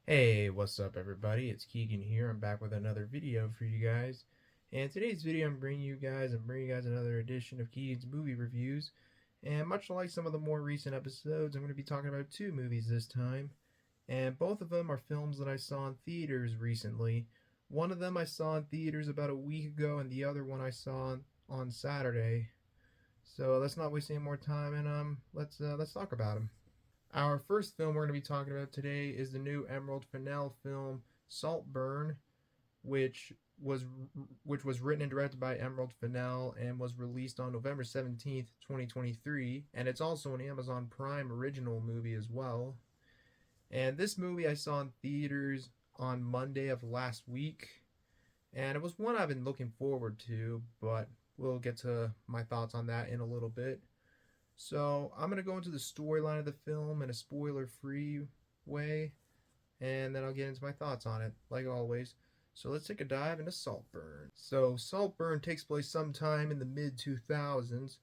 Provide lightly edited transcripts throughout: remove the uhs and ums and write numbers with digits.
Hey, what's up everybody? It's Keagan here. I'm back with another video for you guys. And today's video I'm bringing you guys another edition of Keagan's movie reviews. And much like some of the more recent episodes, I'm going to be talking about two movies this time. And both of them are films that I saw in theaters recently. One of them I saw in theaters about a week ago, and the other one I saw on Saturday. So let's not waste any more time, and let's talk about them. Our first film we're going to be talking about today is the new Emerald Fennell film Saltburn, which was which was written and directed by Emerald Fennell and was released on November 17th, 2023, and it's also an Amazon Prime original movie as well. And this movie I saw in theaters on Monday of last week, and it was one I've been looking forward to, but we'll get to my thoughts on that in a little bit. So I'm going to go into the storyline of the film in a spoiler-free way, and then I'll get into my thoughts on it, like always. So let's take a dive into Saltburn. So Saltburn takes place sometime in the mid-2000s,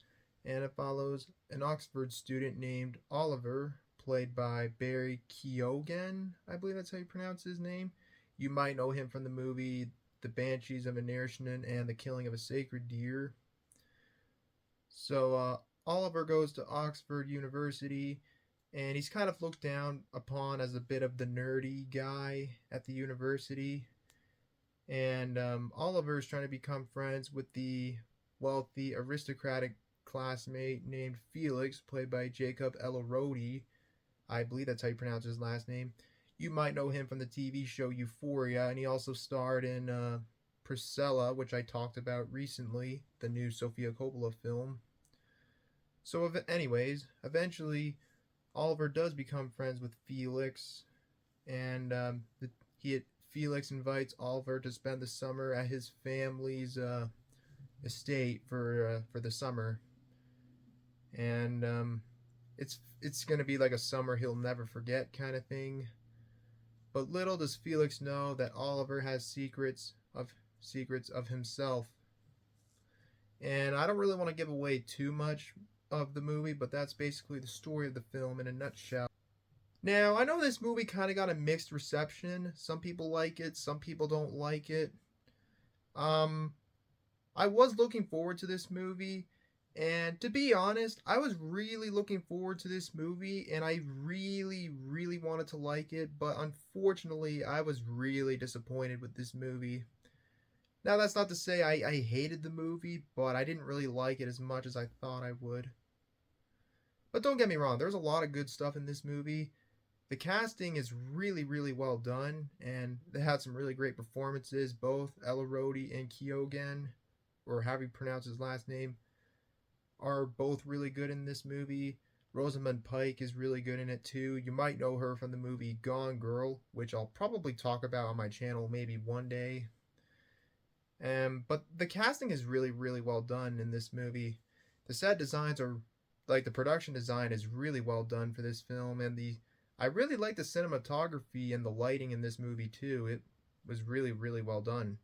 and it follows an Oxford student named Oliver, played by Barry Keoghan, I believe that's how you pronounce his name. You might know him from the movie The Banshees of Inisherin and The Killing of a Sacred Deer. So Oliver goes to Oxford University, and he's kind of looked down upon as a bit of the nerdy guy at the university. And Oliver is trying to become friends with the wealthy, aristocratic classmate named Felix, played by Jacob Elordi. I believe that's how you pronounce his last name. You might know him from the TV show Euphoria, and he also starred in Priscilla, which I talked about recently, the new Sofia Coppola film. So, anyways, eventually Oliver does become friends with Felix, and Felix invites Oliver to spend the summer at his family's estate for the summer, and it's gonna be like a summer he'll never forget kind of thing. But little does Felix know that Oliver has secrets of himself. And I don't really want to give away too much of the movie, but that's basically the story of the film in a nutshell. Now, I know this movie kind of got a mixed reception. Some people like it, some people don't like it. Um, I was looking forward to this movie, and to be honest, I was really looking forward to this movie, and I really, really wanted to like it, but unfortunately, I was really disappointed with this movie. Now, that's not to say I hated the movie, but I didn't really like it as much as I thought I would. But don't get me wrong, there's a lot of good stuff in this movie. The casting is really, really well done, and they had some really great performances. Both Elordi and Keoghan, or however you pronounce his last name, are both really good in this movie. Rosamund Pike is really good in it too. You might know her from the movie Gone Girl, which I'll probably talk about on my channel maybe one day. But the casting is really, really well done in this movie. The set designs are the production design is really well done for this film, and I really like the cinematography and the lighting in this movie too. It was really, really well done.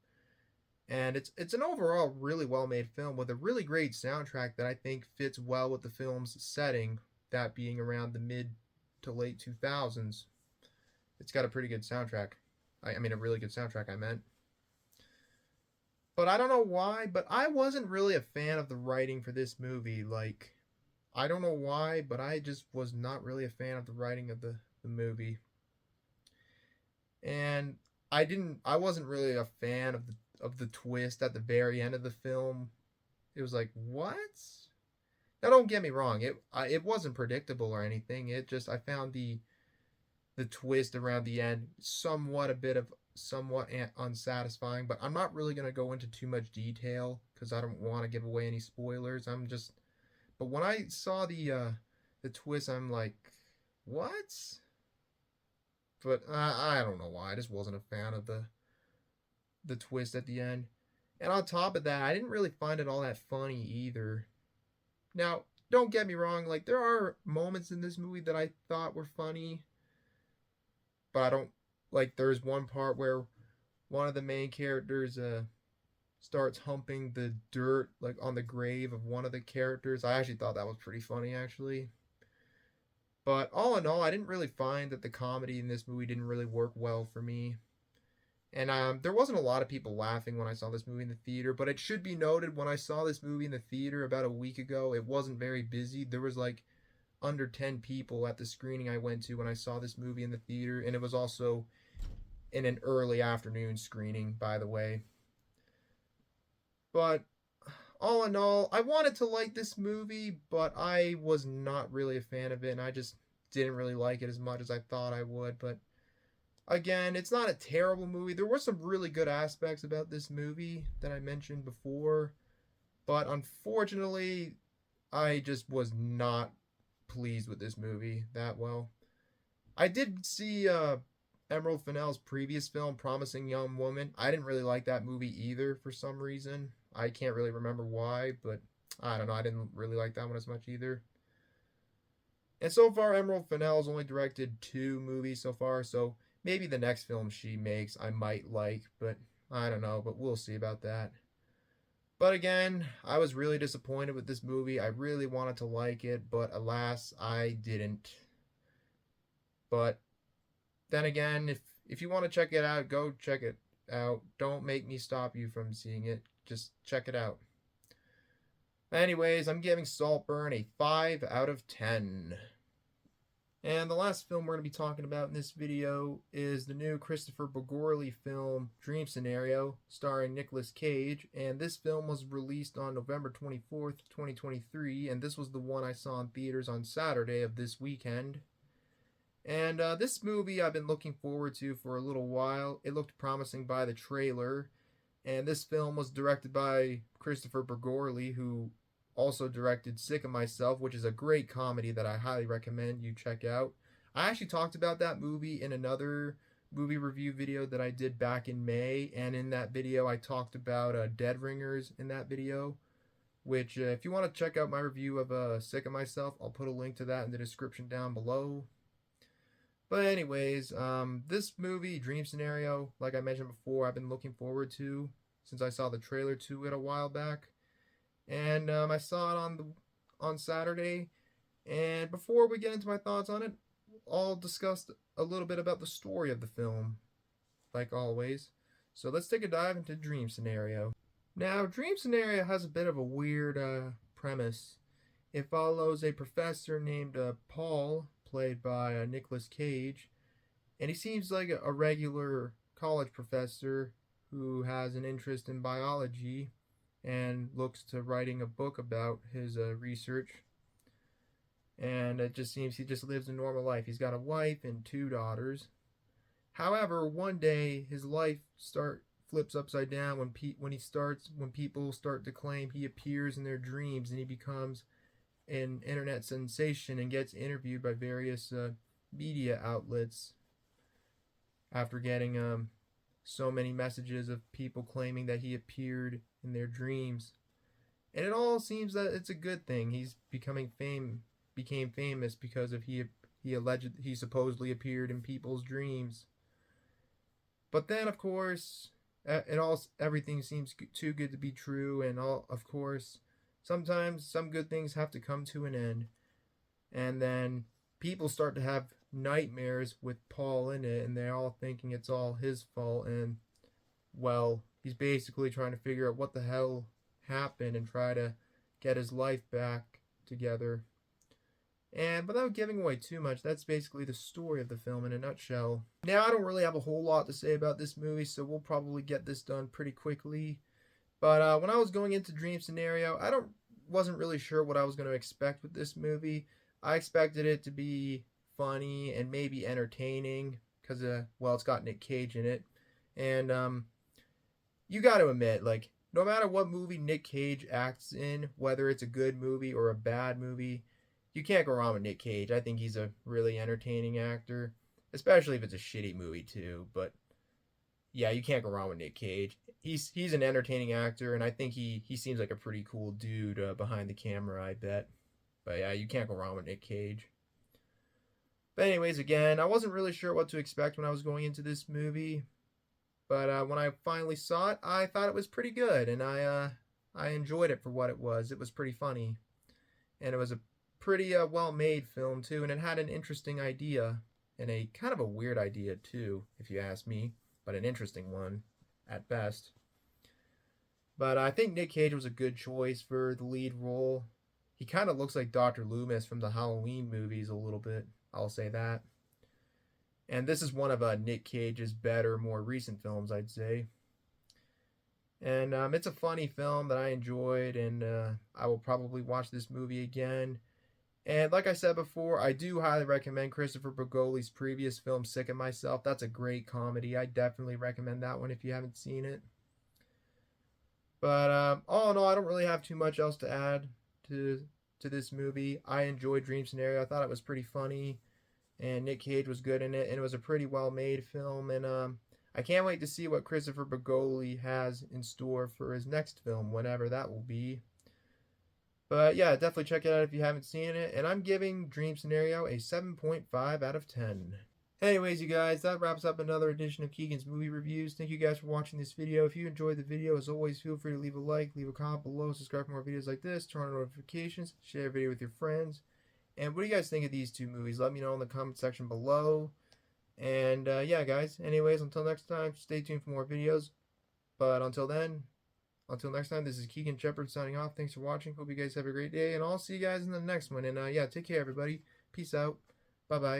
And it's an overall really well made film with a really great soundtrack that I think fits well with the film's setting, that being around the mid to late 2000s. It's got a pretty good soundtrack. I mean, a really good soundtrack, I meant. But I don't know why, but I wasn't really a fan of the writing for this movie. I don't know why, but I just was not really a fan of the writing of the movie. And I wasn't really a fan of the twist at the very end of the film. It was like, what? Now don't get me wrong, it wasn't predictable or anything. It just I found the twist around the end somewhat unsatisfying, but I'm not really going to go into too much detail because I don't want to give away any spoilers. But when I saw the twist, I'm like, what? But I don't know why. I just wasn't a fan of the twist at the end. And on top of that, I didn't really find it all that funny either. Now, don't get me wrong, there are moments in this movie that I thought were funny, but I don't there's one part where one of the main characters starts humping the dirt on the grave of one of the characters. I actually thought that was pretty funny actually. But all in all, I didn't really find that the comedy in this movie didn't really work well for me. And there wasn't a lot of people laughing when I saw this movie in the theater, but it should be noted when I saw this movie in the theater about a week ago, it wasn't very busy. There was like under 10 people at the screening I went to when I saw this movie in the theater, and it was also in an early afternoon screening, by the way. But all in all, I wanted to like this movie, but I was not really a fan of it, and I just didn't really like it as much as I thought I would. But again, it's not a terrible movie. There were some really good aspects about this movie that I mentioned before, but unfortunately, I just was not pleased with this movie that well. I did see Emerald Fennell's previous film, Promising Young Woman. I didn't really like that movie either for some reason. I can't really remember why, but I don't know. I didn't really like that one as much either. And so far, Emerald Fennell's only directed 2 movies so far, so maybe the next film she makes I might like, but I don't know, but we'll see about that. But again, I was really disappointed with this movie. I really wanted to like it, but alas, I didn't. But then again, if you want to check it out, go check it out. Don't make me stop you from seeing it. Just check it out. Anyways, I'm giving Saltburn a 5 out of 10. And the last film we're going to be talking about in this video is the new Kristoffer Borgili film, Dream Scenario, starring Nicolas Cage. And this film was released on November 24th, 2023. And this was the one I saw in theaters on Saturday of this weekend. And this movie I've been looking forward to for a little while. It looked promising by the trailer. And this film was directed by Kristoffer Borgili, who also directed Sick of Myself, which is a great comedy that I highly recommend you check out. I actually talked about that movie in another movie review video that I did back in May, and in that video I talked about Dead Ringers in that video, which if you want to check out my review of Sick of Myself, I'll put a link to that in the description down below. But anyways, this movie, Dream Scenario, like I mentioned before, I've been looking forward to since I saw the trailer to it a while back. And I saw it on Saturday. And before we get into my thoughts on it, I'll discuss a little bit about the story of the film, like always. So let's take a dive into Dream Scenario. Now, Dream Scenario has a bit of a weird premise. It follows a professor named Paul, played by Nicolas Cage, and he seems like a regular college professor who has an interest in biology and looks to writing a book about his research. And it just seems he just lives a normal life. He's got a wife and 2 daughters. However, one day his life flips upside down when people start to claim he appears in their dreams, and he becomes an internet sensation and gets interviewed by various media outlets after getting so many messages of people claiming that he appeared in their dreams. And it all seems that it's a good thing. He's became famous because of he supposedly appeared in people's dreams. But then, of course, everything seems too good to be true, and of course, sometimes some good things have to come to an end. And then people start to have nightmares with Paul in it, and they're all thinking it's all his fault, and well, he's basically trying to figure out what the hell happened and try to get his life back together. And without giving away too much, that's basically the story of the film in a nutshell. Now, I don't really have a whole lot to say about this movie, so we'll probably get this done pretty quickly. But when I was going into Dream Scenario, wasn't really sure what I was going to expect with this movie. I expected it to be funny and maybe entertaining because, it's got Nick Cage in it. And you got to admit, like, no matter what movie Nick Cage acts in, whether it's a good movie or a bad movie, you can't go wrong with Nick Cage. I think he's a really entertaining actor, especially if it's a shitty movie too. But yeah, you can't go wrong with Nick Cage. He's an entertaining actor, and I think he seems like a pretty cool dude behind the camera, I bet. But yeah, you can't go wrong with Nick Cage. But anyways, again, I wasn't really sure what to expect when I was going into this movie. But when I finally saw it, I thought it was pretty good, and I enjoyed it for what it was. It was pretty funny, and it was a pretty well-made film too, and it had an interesting idea, and a kind of a weird idea too, if you ask me, but an interesting one at best. But I think Nick Cage was a good choice for the lead role. He kind of looks like Dr. Loomis from the Halloween movies a little bit, I'll say that. And this is one of Nick Cage's better, more recent films, I'd say. And it's a funny film that I enjoyed, and I will probably watch this movie again. And like I said before, I do highly recommend Kristoffer Borgili's previous film, Sick of Myself. That's a great comedy. I definitely recommend that one if you haven't seen it. But all in all, I don't really have too much else to add to this movie. I enjoyed Dream Scenario. I thought it was pretty funny, and Nick Cage was good in it, and it was a pretty well-made film. And I can't wait to see what Kristoffer Borgili has in store for his next film, whenever that will be. But yeah, definitely check it out if you haven't seen it. And I'm giving Dream Scenario a 7.5 out of 10. Anyways, you guys, that wraps up another edition of Keagan's Movie Reviews. Thank you guys for watching this video. If you enjoyed the video, as always, feel free to leave a like, leave a comment below, subscribe for more videos like this, turn on notifications, share the video with your friends. And what do you guys think of these two movies? Let me know in the comment section below. And yeah, guys, anyways, until next time, stay tuned for more videos. But until next time, this is Keagan Shepard signing off. Thanks for watching. Hope you guys have a great day, and I'll see you guys in the next one. And yeah, take care, everybody. Peace out. Bye-bye.